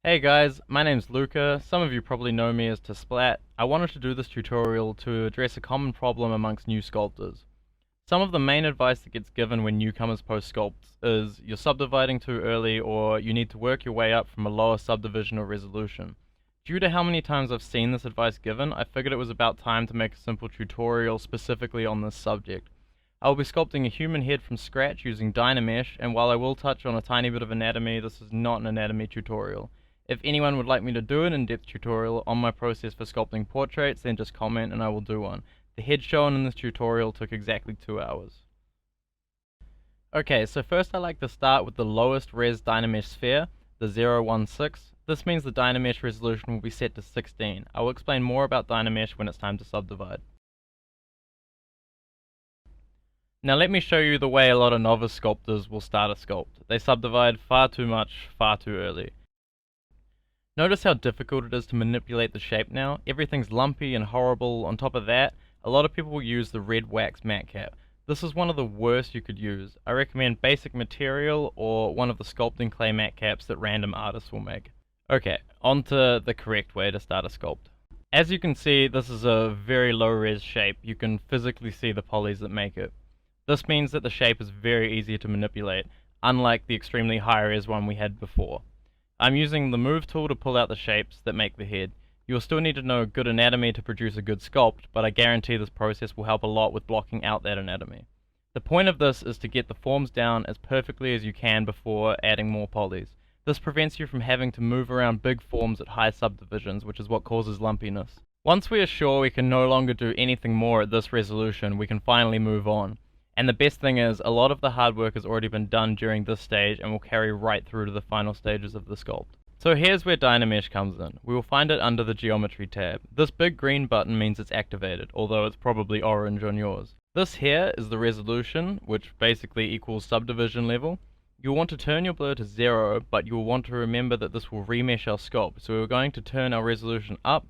Hey guys, my name's Luca. Some of you probably know me as Splat. I wanted to do this tutorial to address a common problem amongst new sculptors. Some of the main advice that gets given when newcomers post sculpts is you're subdividing too early or you need to work your way up from a lower subdivision or resolution. Due to how many times I've seen this advice given, I figured it was about time to make a simple tutorial specifically on this subject. I will be sculpting a human head from scratch using Dynamesh, and while I will touch on a tiny bit of anatomy, this is not an anatomy tutorial. If anyone would like me to do an in-depth tutorial on my process for sculpting portraits, then just comment and I will do one. The head shown in this tutorial took exactly 2 hours. Okay, so first I like to start with the lowest res Dynamesh sphere, the 016. This means the Dynamesh resolution will be set to 16. I will explain more about Dynamesh when it's time to subdivide. Now let me show you the way a lot of novice sculptors will start a sculpt. They subdivide far too much, far too early. Notice how difficult it is to manipulate the shape now. Everything's lumpy and horrible. On top of that, a lot of people will use the red wax matte cap. This is one of the worst you could use. I recommend basic material or one of the sculpting clay matte caps that random artists will make. Okay, on to the correct way to start a sculpt. As you can see, this is a very low res shape. You can physically see the polys that make it. This means that the shape is very easy to manipulate, unlike the extremely high res one we had before. I'm using the move tool to pull out the shapes that make the head. You'll still need to know good anatomy to produce a good sculpt, but I guarantee this process will help a lot with blocking out that anatomy. The point of this is to get the forms down as perfectly as you can before adding more polys. This prevents you from having to move around big forms at high subdivisions, which is what causes lumpiness. Once we are sure we can no longer do anything more at this resolution, we can finally move on. And the best thing is, a lot of the hard work has already been done during this stage and will carry right through to the final stages of the sculpt. So here's where Dynamesh comes in. We will find it under the Geometry tab. This big green button means it's activated, although it's probably orange on yours. This here is the resolution, which basically equals subdivision level. You'll want to turn your blur to 0, but you'll want to remember that this will remesh our sculpt. So we're going to turn our resolution up,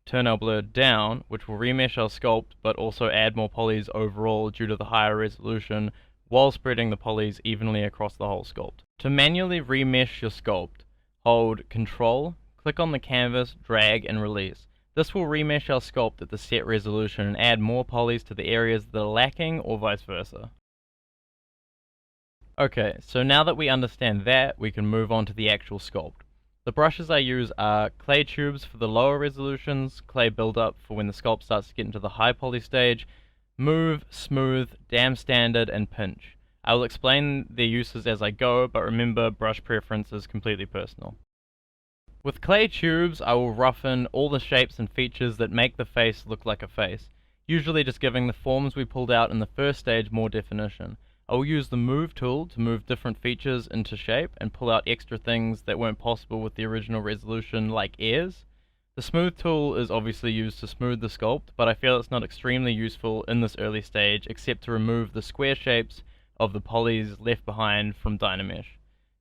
turn our blur down, which will remesh our sculpt, but also add more polys overall due to the higher resolution, while spreading the polys evenly across the whole sculpt. To manually remesh your sculpt, hold Control, click on the canvas, drag and release. This will remesh our sculpt at the set resolution and add more polys to the areas that are lacking or vice versa. Okay, so now that we understand that, we can move on to the actual sculpt. The brushes I use are clay tubes for the lower resolutions, clay buildup for when the sculpt starts to get into the high poly stage, move, smooth, dam standard, and pinch. I will explain their uses as I go, but remember, brush preference is completely personal. With clay tubes, I will roughen all the shapes and features that make the face look like a face, usually just giving the forms we pulled out in the first stage more definition. I will use the move tool to move different features into shape and pull out extra things that weren't possible with the original resolution, like ears. The smooth tool is obviously used to smooth the sculpt, but I feel it's not extremely useful in this early stage except to remove the square shapes of the polys left behind from Dynamesh.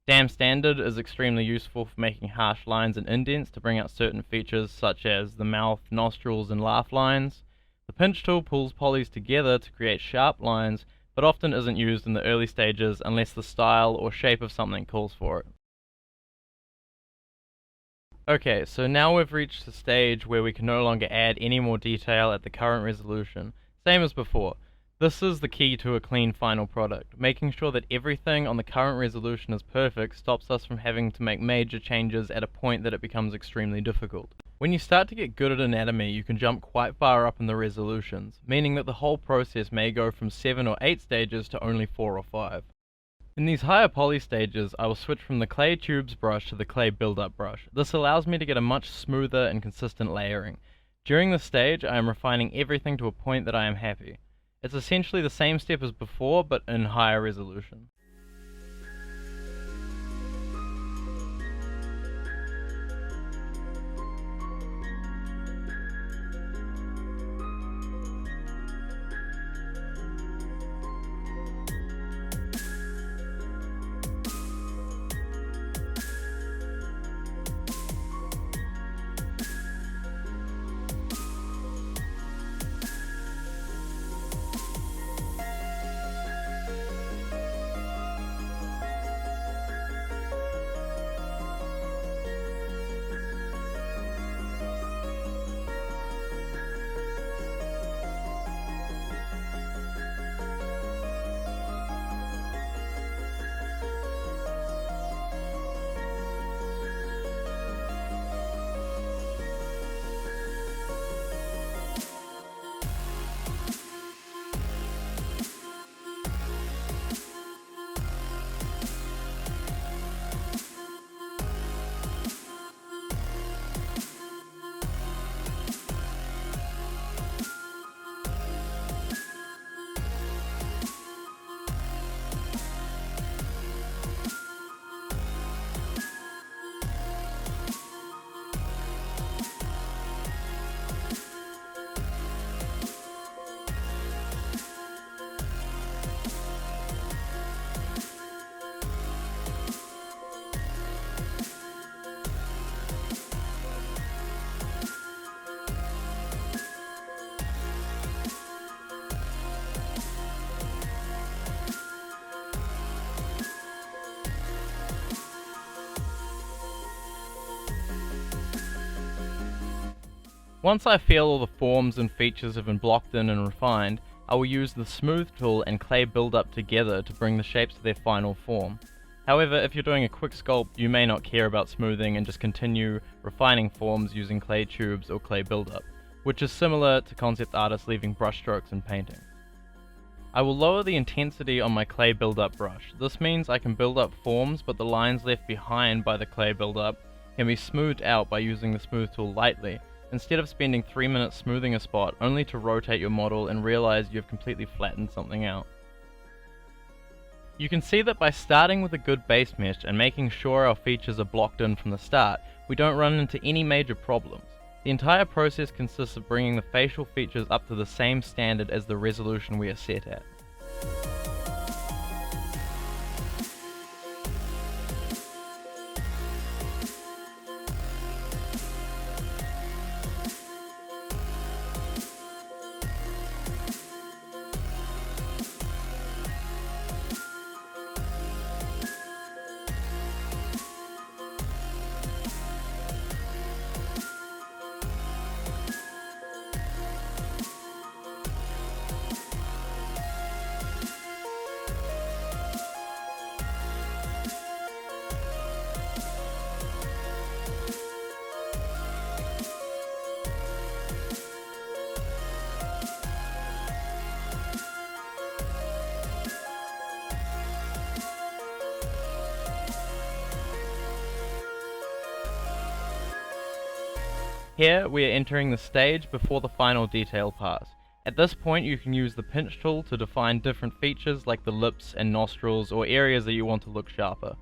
Dam standard is extremely useful for making harsh lines and indents to bring out certain features such as the mouth, nostrils, and laugh lines. The pinch tool pulls polys together to create sharp lines, but often isn't used in the early stages unless the style or shape of something calls for it. Okay, so now we've reached the stage where we can no longer add any more detail at the current resolution. Same as before. This is the key to a clean final product. Making sure that everything on the current resolution is perfect stops us from having to make major changes at a point that it becomes extremely difficult. When you start to get good at anatomy, you can jump quite far up in the resolutions, meaning that the whole process may go from 7 or 8 stages to only 4 or 5. In these higher poly stages, I will switch from the clay tubes brush to the clay build-up brush. This allows me to get a much smoother and consistent layering. During this stage, I am refining everything to a point that I am happy. It's essentially the same step as before, but in higher resolution. Once I feel all the forms and features have been blocked in and refined, I will use the Smooth tool and Clay Buildup together to bring the shapes to their final form. However, if you're doing a quick sculpt, you may not care about smoothing and just continue refining forms using clay tubes or clay buildup, which is similar to concept artists leaving brush strokes in painting. I will lower the intensity on my clay buildup brush. This means I can build up forms, but the lines left behind by the clay buildup can be smoothed out by using the Smooth tool lightly, instead of spending 3 minutes smoothing a spot only to rotate your model and realize you've completely flattened something out. You can see that by starting with a good base mesh and making sure our features are blocked in from the start, we don't run into any major problems. The entire process consists of bringing the facial features up to the same standard as the resolution we are set at. Here we are entering the stage before the final detail pass. At this point you can use the pinch tool to define different features like the lips and nostrils or areas that you want to look sharper.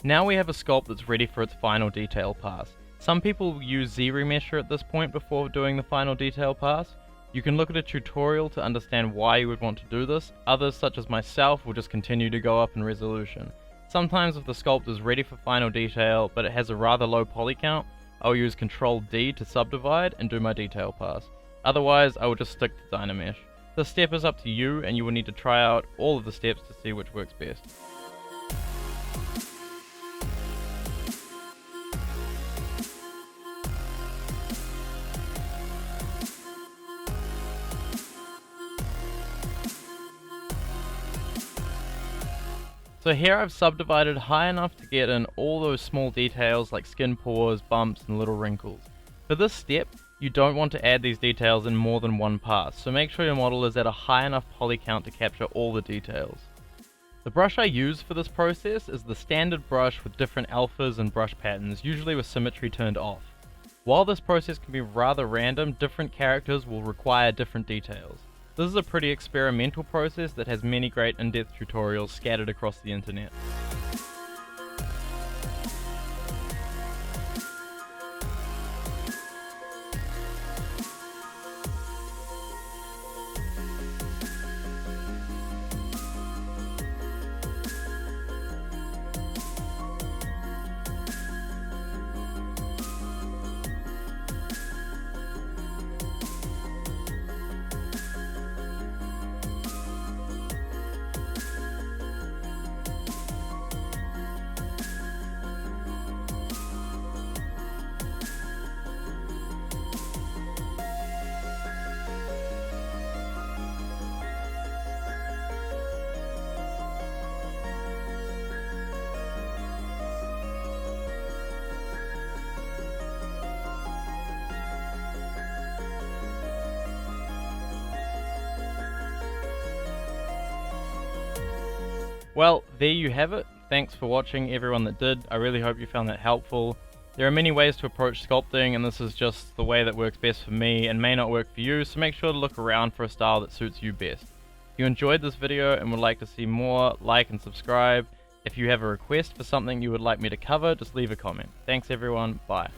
Now we have a sculpt that's ready for its final detail pass. Some people use ZRemesher at this point before doing the final detail pass. You can look at a tutorial to understand why you would want to do this. Others, such as myself, will just continue to go up in resolution. Sometimes if the sculpt is ready for final detail but it has a rather low poly count, I'll use Ctrl D to subdivide and do my detail pass. Otherwise I will just stick to Dynamesh. This step is up to you and you will need to try out all of the steps to see which works best. So here I've subdivided high enough to get in all those small details like skin pores, bumps and little wrinkles. For this step, you don't want to add these details in more than one pass, so make sure your model is at a high enough poly count to capture all the details. The brush I use for this process is the standard brush with different alphas and brush patterns, usually with symmetry turned off. While this process can be rather random, different characters will require different details. This is a pretty experimental process that has many great in-depth tutorials scattered across the internet. Well, there you have it. Thanks for watching everyone that did. I really hope you found that helpful. There are many ways to approach sculpting and this is just the way that works best for me and may not work for you, so make sure to look around for a style that suits you best. If you enjoyed this video and would like to see more, like and subscribe. If you have a request for something you would like me to cover, just leave a comment. Thanks everyone, bye.